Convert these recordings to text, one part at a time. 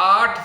8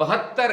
72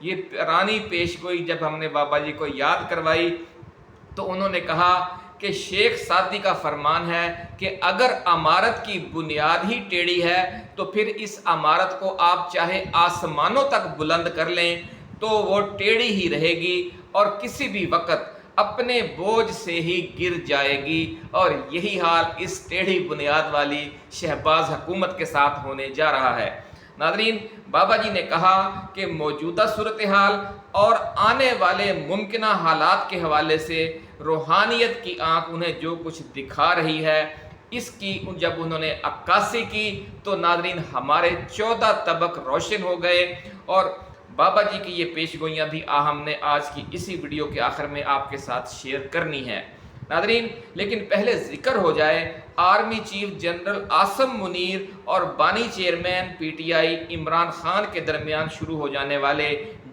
یہ پرانی پیش گوئی جب ہم نے بابا جی کو یاد کروائی تو انہوں نے کہا کہ شیخ سعدی کا فرمان ہے کہ اگر عمارت کی بنیاد ہی ٹیڑھی ہے تو پھر اس عمارت کو آپ چاہے آسمانوں تک بلند کر لیں تو وہ ٹیڑھی ہی رہے گی اور کسی بھی وقت اپنے بوجھ سے ہی گر جائے گی، اور یہی حال اس ٹیڑھی بنیاد والی شہباز حکومت کے ساتھ ہونے جا رہا ہے۔ ناظرین، بابا جی نے کہا کہ موجودہ صورتحال اور آنے والے ممکنہ حالات کے حوالے سے روحانیت کی آنکھ انہیں جو کچھ دکھا رہی ہے، اس کی جب انہوں نے عکاسی کی تو ناظرین ہمارے 14 طبق روشن ہو گئے، اور بابا جی کی یہ پیش گوئیاں بھی ہم نے آج کی اسی ویڈیو کے آخر میں آپ کے ساتھ شیئر کرنی ہے۔ ناظرین، لیکن پہلے ذکر ہو جائے army chief general Asim Munir اور بانی chairman P T I Imran Khan کے درمیان شروع ہو جانے والے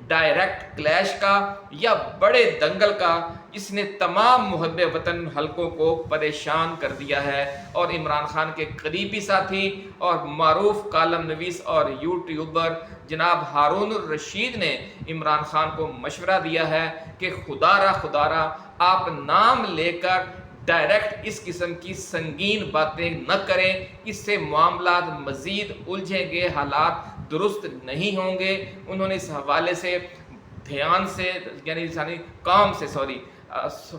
ڈائریکٹ کلیش کا یا بڑے دنگل کا، جس نے تمام محب وطن حلقوں کو پریشان کر دیا ہے، اور عمران خان کے قریبی ساتھی اور معروف کالم نویس اور یوٹیوبر جناب ہارون الرشید نے عمران خان کو مشورہ دیا ہے کہ خدا را آپ نام لے کر ڈائریکٹ اس قسم کی سنگین باتیں نہ کریں، اس سے معاملات مزید الجھیں گے، حالات درست نہیں ہوں گے۔ انہوں نے اس حوالے سے دھیان سے یعنی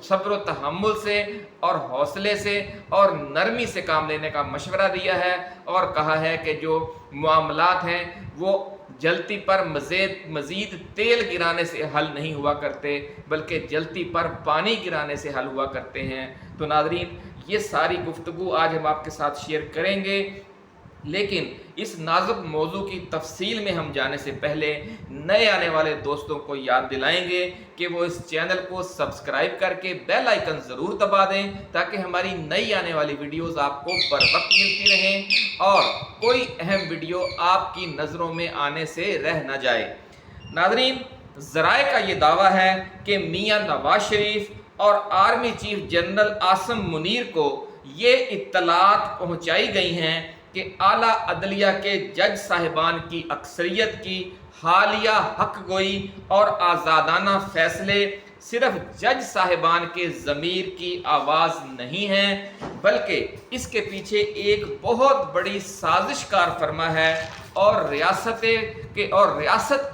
صبر و تحمل سے اور حوصلے سے اور نرمی سے کام لینے کا مشورہ دیا ہے، اور کہا ہے کہ جو معاملات ہیں وہ جلتی پر مزید تیل گرانے سے حل نہیں ہوا کرتے، بلکہ جلتی پر پانی گرانے سے حل ہوا کرتے ہیں۔ تو ناظرین، یہ ساری گفتگو آج ہم آپ کے ساتھ شیئر کریں گے، لیکن اس نازک موضوع کی تفصیل میں ہم جانے سے پہلے نئے آنے والے دوستوں کو یاد دلائیں گے کہ وہ اس چینل کو سبسکرائب کر کے بیل آئیکن ضرور دبا دیں تاکہ ہماری نئی آنے والی ویڈیوز آپ کو بر وقت ملتی رہیں اور کوئی اہم ویڈیو آپ کی نظروں میں آنے سے رہ نہ جائے۔ ناظرین، ذرائع کا یہ دعویٰ ہے کہ میاں نواز شریف اور army chief general Asim Munir کو یہ اطلاعات پہنچائی گئی ہیں کہ اعلیٰ عدلیہ کے جج صاحبان کی اکثریت کی حالیہ حق گوئی اور آزادانہ فیصلے صرف جج صاحبان کے ضمیر کی آواز نہیں ہیں، بلکہ اس کے پیچھے ایک بہت بڑی سازش کار فرما ہے، اور ریاست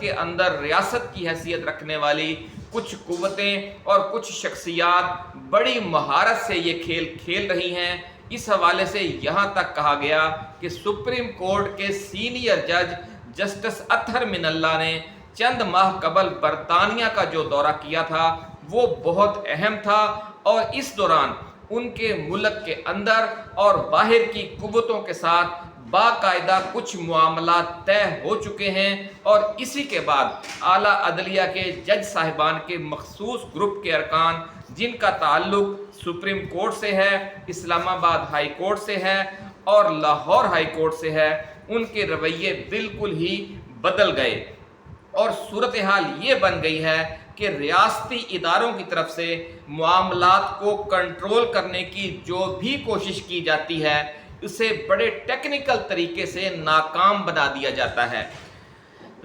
کے اندر ریاست کی حیثیت رکھنے والی کچھ قوتیں اور کچھ شخصیات بڑی مہارت سے یہ کھیل کھیل رہی ہیں۔ اس حوالے سے یہاں تک کہا گیا کہ سپریم کورٹ کے سینئر جج جسٹس اطہر من اللہ نے چند ماہ قبل برطانیہ کا جو دورہ کیا تھا وہ بہت اہم تھا، اور اس دوران ان کے ملک کے اندر اور باہر کی قوتوں کے ساتھ باقاعدہ کچھ معاملات طے ہو چکے ہیں، اور اسی کے بعد اعلیٰ عدلیہ کے جج صاحبان کے مخصوص گروپ کے ارکان جن کا تعلق سپریم کورٹ سے ہے، اسلام آباد ہائی کورٹ سے ہے اور لاہور ہائی کورٹ سے ہے، ان کے رویے بالکل ہی بدل گئے، اور صورتحال یہ بن گئی ہے کہ ریاستی اداروں کی طرف سے معاملات کو کنٹرول کرنے کی جو بھی کوشش کی جاتی ہے اسے بڑے ٹیکنیکل طریقے سے ناکام بنا دیا جاتا ہے۔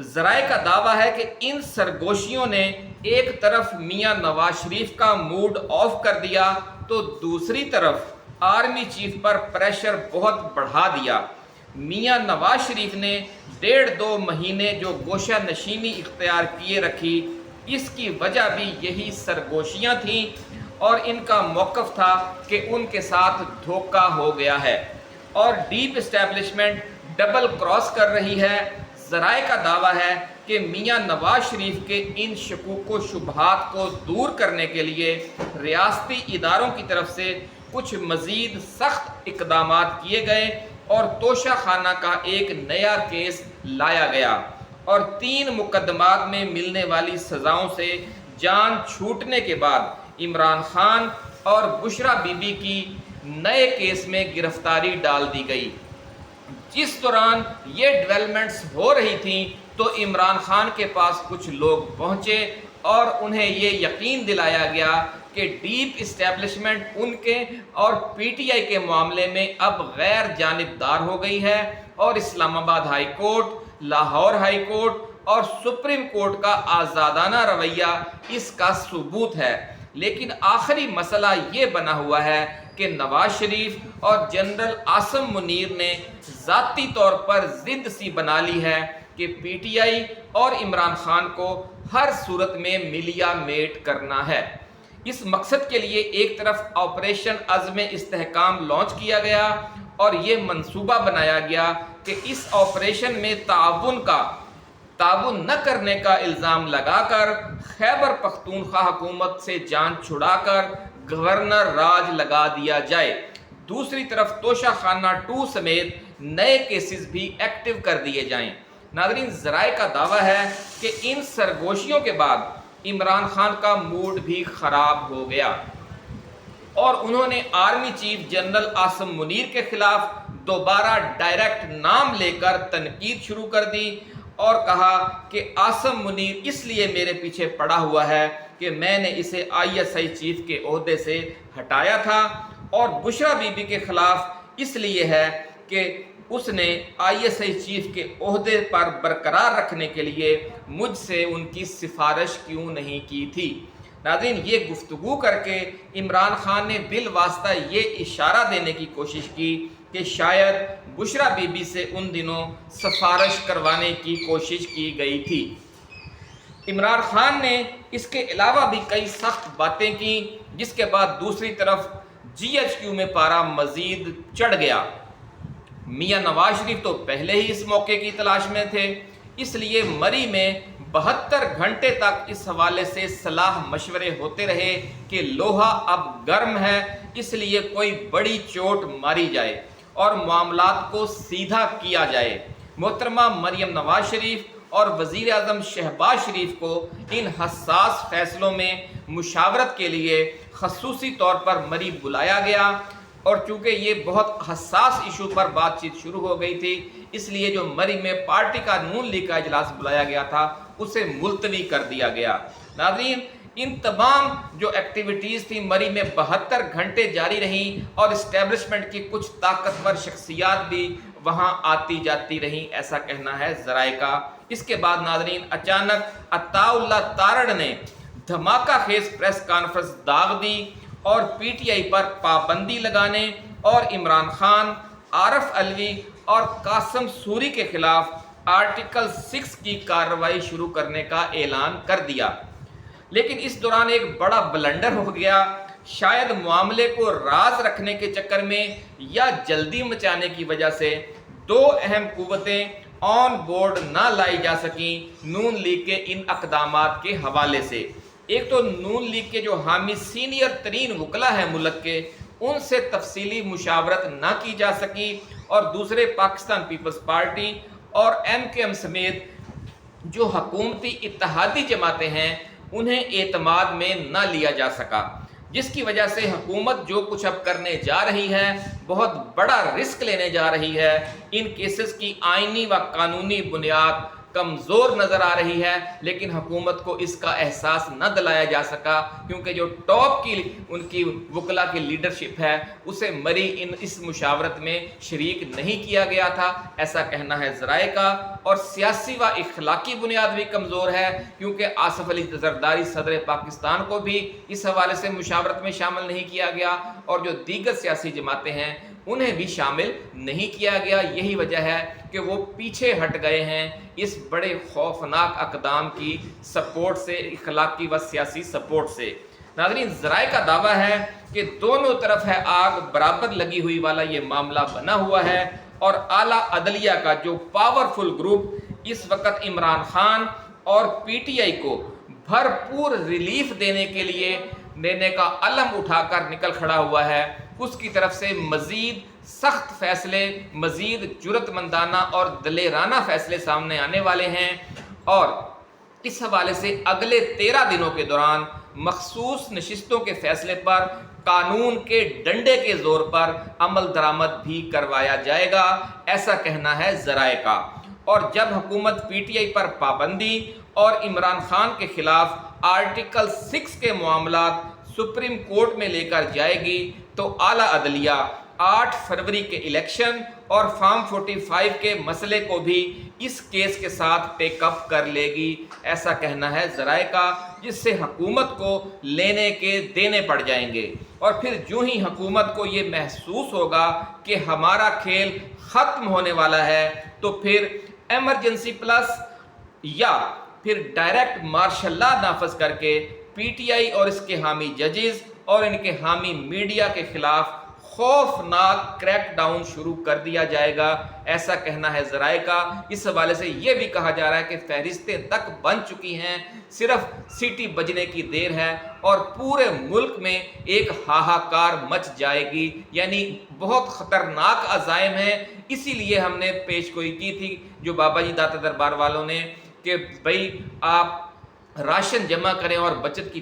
ذرائع کا دعویٰ ہے کہ ان سرگوشیوں نے ایک طرف میاں نواز شریف کا موڈ آف کر دیا تو دوسری طرف آرمی چیف پر پریشر بہت بڑھا دیا۔ میاں نواز شریف نے 1.5-2 مہینے جو گوشہ نشینی اختیار کیے رکھی، اس کی وجہ بھی یہی سرگوشیاں تھیں، اور ان کا موقف تھا کہ ان کے ساتھ دھوکہ ہو گیا ہے اور ڈیپ اسٹیبلشمنٹ ڈبل کراس کر رہی ہے۔ ذرائع کا دعویٰ ہے کہ میاں نواز شریف کے ان شکوک و شبہات کو دور کرنے کے لیے ریاستی اداروں کی طرف سے کچھ مزید سخت اقدامات کیے گئے اور توشہ خانہ کا ایک نیا کیس لایا گیا، اور 3 مقدمات میں ملنے والی سزاؤں سے جان چھوٹنے کے بعد عمران خان اور بشرا بی بی کی نئے کیس میں گرفتاری ڈال دی گئی۔ جس دوران یہ ڈیولپمنٹس ہو رہی تھیں تو عمران خان کے پاس کچھ لوگ پہنچے اور انہیں یہ یقین دلایا گیا کہ ڈیپ اسٹیبلشمنٹ ان کے اور پی ٹی آئی کے معاملے میں اب غیر جانبدار ہو گئی ہے، اور اسلام آباد high court, Lahore high court اور سپریم کورٹ کا آزادانہ رویہ اس کا ثبوت ہے۔ لیکن آخری مسئلہ یہ بنا ہوا ہے کہ نواز شریف اور جنرل عاصم منیر نے ذاتی طور پر ضد سی بنا لی ہے کہ پی ٹی آئی اور عمران خان کو ہر صورت میں ملیا میٹ کرنا ہے۔ اس مقصد کے لیے ایک طرف آپریشن عزم استحکام لانچ کیا گیا اور یہ منصوبہ بنایا گیا کہ اس آپریشن میں تعاون نہ کرنے کا الزام لگا کر خیبر پختونخوا حکومت سے جان چھڑا کر گورنر راج لگا دیا جائے۔ دوسری طرف توشہ خانہ 2 سمیت نئے کیسز بھی ایکٹیو کر دیے جائیں۔ ناظرین، ذرائع کا دعویٰ ہے کہ ان سرگوشیوں کے بعد عمران خان کا موڈ بھی خراب ہو گیا اور انہوں نے army chief general Asim Munir کے خلاف دوبارہ ڈائریکٹ نام لے کر تنقید شروع کر دی اور کہا کہ عاصم منیر اس لیے میرے پیچھے پڑا ہوا ہے کہ میں نے اسے ISI چیف کے عہدے سے ہٹایا تھا، اور بشرا بی بی کے خلاف اس لیے ہے کہ اس نے ISI چیف کے عہدے پر برقرار رکھنے کے لیے مجھ سے ان کی سفارش کیوں نہیں کی تھی۔ ناظرین، یہ گفتگو کر کے عمران خان نے بالواسطہ یہ اشارہ دینے کی کوشش کی کہ شاید بشرا بی بی سے ان دنوں سفارش کروانے کی کوشش کی گئی تھی۔ عمران خان نے اس کے علاوہ بھی کئی سخت باتیں کی، جس کے بعد دوسری طرف GHQ میں پارا مزید چڑھ گیا۔ میاں نواز شریف تو پہلے ہی اس موقع کی تلاش میں تھے، اس لیے مری میں 72 گھنٹے تک اس حوالے سے صلاح مشورے ہوتے رہے کہ لوہا اب گرم ہے، اس لیے کوئی بڑی چوٹ ماری جائے اور معاملات کو سیدھا کیا جائے۔ محترمہ مریم نواز شریف اور وزیر اعظم شہباز شریف کو ان حساس فیصلوں میں مشاورت کے لیے خصوصی طور پر مری بلایا گیا، اور چونکہ یہ بہت حساس ایشو پر بات چیت شروع ہو گئی تھی، اس لیے جو مری میں پارٹی کا نون لیگ کا اجلاس بلایا گیا تھا اسے ملتوی کر دیا گیا۔ ناظرین، ان تمام جو ایکٹیویٹیز تھی مری میں 72 گھنٹے جاری رہیں اور اسٹیبلشمنٹ کی کچھ طاقتور شخصیات بھی وہاں آتی جاتی رہیں، ایسا کہنا ہے ذرائع کا۔ اس کے بعد ناظرین اچانک عطا اللہ تارڑ نے دھماکہ خیز پریس کانفرنس داغ دی اور پی ٹی آئی پر پابندی لگانے اور عمران خان، عارف علوی اور قاسم سوری کے خلاف آرٹیکل 6 کی کارروائی شروع کرنے کا اعلان کر دیا۔ لیکن اس دوران ایک بڑا بلنڈر ہو گیا۔ شاید معاملے کو راز رکھنے کے چکر میں یا جلدی مچانے کی وجہ سے 2 اہم قوتیں آن بورڈ نہ لائی جا سکیں نون لیگ کے ان اقدامات کے حوالے سے۔ ایک تو نون لیگ کے جو حامی سینئر ترین وکلا ہیں ملک کے، ان سے تفصیلی مشاورت نہ کی جا سکی، اور دوسرے پاکستان پیپلز پارٹی اور MKM سمیت جو حکومتی اتحادی جماعتیں ہیں انہیں اعتماد میں نہ لیا جا سکا، جس کی وجہ سے حکومت جو کچھ اب کرنے جا رہی ہے بہت بڑا رسک لینے جا رہی ہے۔ ان کیسز کی آئینی و قانونی بنیاد کمزور نظر آ رہی ہے، لیکن حکومت کو اس کا احساس نہ دلایا جا سکا کیونکہ جو ٹاپ کی ان کی وکلا کی لیڈرشپ ہے اسے مری اس مشاورت میں شریک نہیں کیا گیا تھا، ایسا کہنا ہے ذرائع کا۔ اور سیاسی و اخلاقی بنیاد بھی کمزور ہے کیونکہ آصف علی زرداری صدر پاکستان کو بھی اس حوالے سے مشاورت میں شامل نہیں کیا گیا، اور جو دیگر سیاسی جماعتیں ہیں انہیں بھی شامل نہیں کیا گیا۔ یہی وجہ ہے کہ وہ پیچھے ہٹ گئے ہیں اس بڑے خوفناک اقدام کی سپورٹ سے، اخلاقی و سیاسی سپورٹ سے۔ ناظرین، ذرائع کا دعویٰ ہے کہ دونوں طرف ہے آگ برابر لگی ہوئی والا یہ معاملہ بنا ہوا ہے، اور اعلیٰ عدلیہ کا جو پاورفل گروپ اس وقت عمران خان اور پی ٹی آئی کو بھرپور ریلیف دینے کا علم اٹھا کر نکل کھڑا ہوا ہے، اس کی طرف سے مزید سخت فیصلے، مزید جرأت مندانہ اور دلیرانہ فیصلے سامنے آنے والے ہیں، اور اس حوالے سے اگلے 13 دنوں کے دوران مخصوص نشستوں کے فیصلے پر قانون کے ڈنڈے کے زور پر عمل درآمد بھی کروایا جائے گا، ایسا کہنا ہے ذرائع کا۔ اور جب حکومت پی ٹی آئی پر پابندی اور عمران خان کے خلاف آرٹیکل 6 کے معاملات سپریم کورٹ میں لے کر جائے گی تو اعلیٰ عدلیہ 8 فروری کے الیکشن اور فارم 45 کے مسئلے کو بھی اس کیس کے ساتھ ٹیک اپ کر لے گی، ایسا کہنا ہے ذرائع کا، جس سے حکومت کو لینے کے دینے پڑ جائیں گے۔ اور پھر جو ہی حکومت کو یہ محسوس ہوگا کہ ہمارا کھیل ختم ہونے والا ہے، تو پھر ایمرجنسی پلس یا پھر ڈائریکٹ مارشل لا نافذ کر کے پی ٹی آئی اور اس کے حامی ججز اور ان کے حامی میڈیا کے خلاف خوفناک کریک ڈاؤن شروع کر دیا جائے گا، ایسا کہنا ہے ذرائع کا۔ اس حوالے سے یہ بھی کہا جا رہا ہے کہ فہرستیں تک بن چکی ہیں، صرف سیٹی بجنے کی دیر ہے اور پورے ملک میں ایک ہاہاکار مچ جائے گی، یعنی بہت خطرناک عزائم ہیں۔ اسی لیے ہم نے پیش گوئی کی تھی جو بابا جی داتا دربار والوں نے، کہ بھئی آپ راشن جمع کریں اور بچت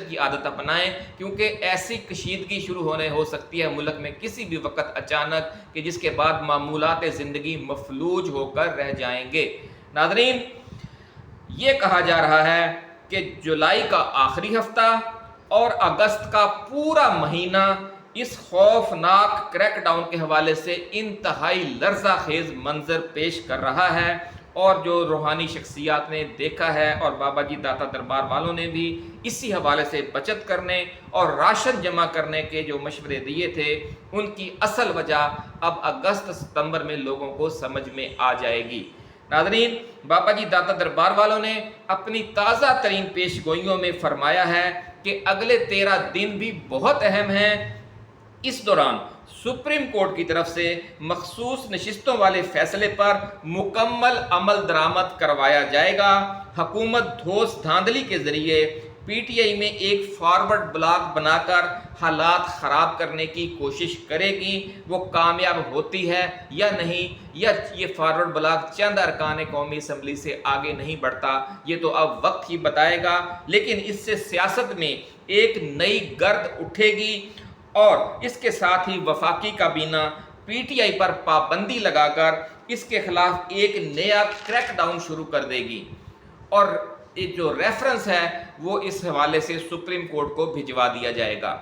کی عادت اپنائیں، کیونکہ ایسی کشیدگی شروع ہو سکتی ہے ملک میں کسی بھی وقت اچانک، کہ جس کے بعد معمولات زندگی مفلوج ہو کر رہ جائیں گے۔ ناظرین، یہ کہا جا رہا ہے کہ جولائی کا آخری ہفتہ اور اگست کا پورا مہینہ اس خوفناک کریک ڈاؤن کے حوالے سے انتہائی لرزہ خیز منظر پیش کر رہا ہے، اور جو روحانی شخصیات نے دیکھا ہے اور بابا جی داتا دربار والوں نے بھی اسی حوالے سے بچت کرنے اور راشن جمع کرنے کے جو مشورے دیے تھے، ان کی اصل وجہ اب اگست ستمبر میں لوگوں کو سمجھ میں آ جائے گی۔ ناظرین، بابا جی داتا دربار والوں نے اپنی تازہ ترین پیش گوئیوں میں فرمایا ہے کہ اگلے 13 دن بھی بہت اہم ہیں۔ اس دوران سپریم کورٹ کی طرف سے مخصوص نشستوں والے فیصلے پر مکمل عمل درآمد کروایا جائے گا۔ حکومت دھوس دھاندلی کے ذریعے پی ٹی آئی میں ایک فارورڈ بلاک بنا کر حالات خراب کرنے کی کوشش کرے گی، وہ کامیاب ہوتی ہے یا نہیں، یا یہ فارورڈ بلاک چند ارکان قومی اسمبلی سے آگے نہیں بڑھتا، یہ تو اب وقت ہی بتائے گا۔ لیکن اس سے سیاست میں ایک نئی گرد اٹھے گی اور اس کے ساتھ ہی وفاقی کابینہ پی ٹی آئی پر پابندی لگا کر اس کے خلاف ایک نیا کریک ڈاؤن شروع کر دے گی، اور جو ریفرنس ہے وہ اس حوالے سے سپریم کورٹ کو بھجوا دیا جائے گا،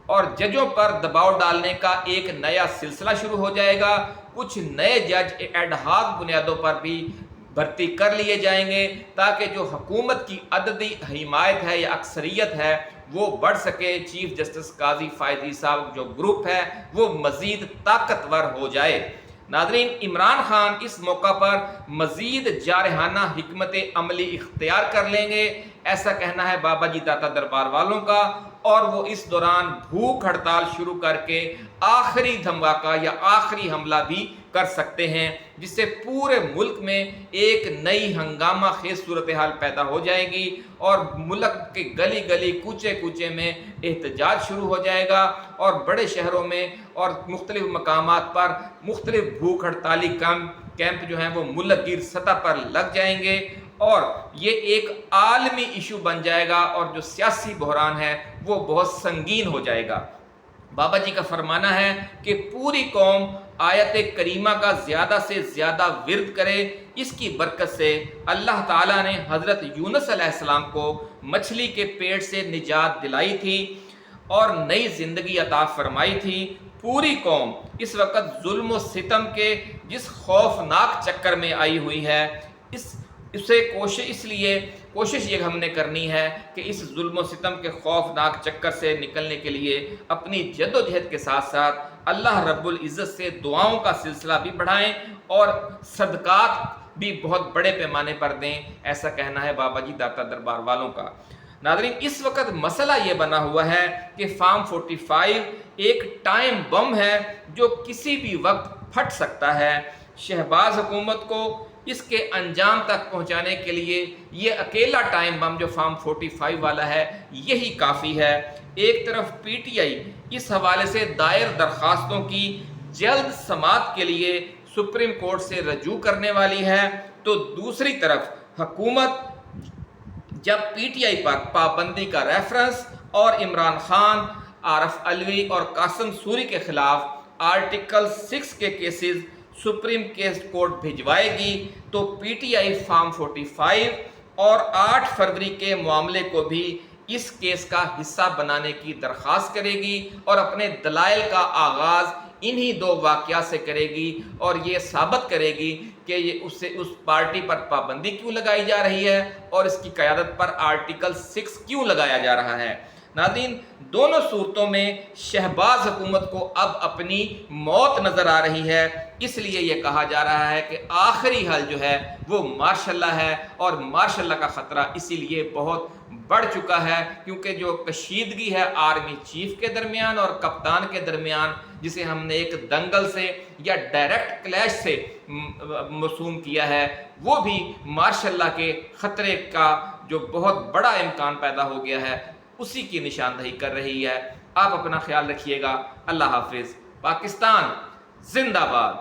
اور ججوں پر دباؤ ڈالنے کا ایک نیا سلسلہ شروع ہو جائے گا۔ کچھ نئے جج ایڈ ہاک بنیادوں پر بھی بھرتی کر لیے جائیں گے، تاکہ جو حکومت کی عددی حمایت ہے یا اکثریت ہے وہ بڑھ سکے۔ چیف جسٹس قاضی فائزی صاحب جو گروپ ہے وہ مزید طاقتور ہو جائے۔ ناظرین، عمران خان اس موقع پر مزید جارحانہ حکمت عملی اختیار کر لیں گے، ایسا کہنا ہے بابا جی داتا دربار والوں کا، اور وہ اس دوران بھوک ہڑتال شروع کر کے آخری دھماکہ یا آخری حملہ بھی کر سکتے ہیں، جس سے پورے ملک میں ایک نئی ہنگامہ خیز صورتحال پیدا ہو جائے گی، اور ملک کے گلی گلی کوچے کوچے میں احتجاج شروع ہو جائے گا، اور بڑے شہروں میں اور مختلف مقامات پر مختلف بھوک ہڑتالی کیمپ جو ہیں وہ ملک گیر سطح پر لگ جائیں گے، اور یہ ایک عالمی ایشو بن جائے گا، اور جو سیاسی بحران ہے وہ بہت سنگین ہو جائے گا۔ بابا جی کا فرمانا ہے کہ پوری قوم آیت کریمہ کا زیادہ سے زیادہ ورد کرے، اس کی برکت سے اللہ تعالیٰ نے حضرت یونس علیہ السلام کو مچھلی کے پیٹ سے نجات دلائی تھی اور نئی زندگی عطا فرمائی تھی۔ پوری قوم اس وقت ظلم و ستم کے جس خوفناک چکر میں آئی ہوئی ہے، اس لیے کوشش یہ ہم نے کرنی ہے کہ اس ظلم و ستم کے خوفناک چکر سے نکلنے کے لیے اپنی جد و جہد کے ساتھ ساتھ اللہ رب العزت سے دعاؤں کا سلسلہ بھی بڑھائیں اور صدقات بھی بہت بڑے پیمانے پر دیں، ایسا کہنا ہے بابا جی داتا دربار والوں کا۔ ناظرین، اس وقت مسئلہ یہ بنا ہوا ہے کہ فارم 45 ایک ٹائم بم ہے جو کسی بھی وقت پھٹ سکتا ہے۔ شہباز حکومت کو اس کے انجام تک پہنچانے کے لیے یہ اکیلا ٹائم بم جو فارم 45 والا ہے یہی کافی ہے۔ ایک طرف پی ٹی آئی اس حوالے سے دائر درخواستوں کی جلد سماعت کے لیے سپریم کورٹ سے رجوع کرنے والی ہے، تو دوسری طرف حکومت جب پی ٹی آئی پر پابندی کا ریفرنس اور عمران خان، عارف علوی اور قاسم سوری کے خلاف آرٹیکل 6 کے کیسز سپریم کورٹ بھجوائے گی، تو پی ٹی آئی فارم 45 اور 8 فروری کے معاملے کو بھی اس کیس کا حصہ بنانے کی درخواست کرے گی اور اپنے دلائل کا آغاز انہی دو واقعات سے کرے گی اور یہ ثابت کرے گی کہ یہ اس پارٹی پر پابندی کیوں لگائی جا رہی ہے اور اس کی قیادت پر آرٹیکل 6 کیوں لگایا جا رہا ہے۔ ناظرین، دونوں صورتوں میں شہباز حکومت کو اب اپنی موت نظر آ رہی ہے، اس لیے یہ کہا جا رہا ہے کہ آخری حل جو ہے وہ مارشل لا ہے، اور مارشل لا کا خطرہ اسی لیے بہت بڑھ چکا ہے کیونکہ جو کشیدگی ہے آرمی چیف کے درمیان اور کپتان کے درمیان، جسے ہم نے ایک دنگل سے یا ڈائریکٹ کلیش سے موسوم کیا ہے، وہ بھی مارشل لا کے خطرے کا جو بہت بڑا امکان پیدا ہو گیا ہے اسی کی نشاندہی کر رہی ہے۔ آپ اپنا خیال رکھیے گا۔ اللہ حافظ۔ پاکستان زندہ باد۔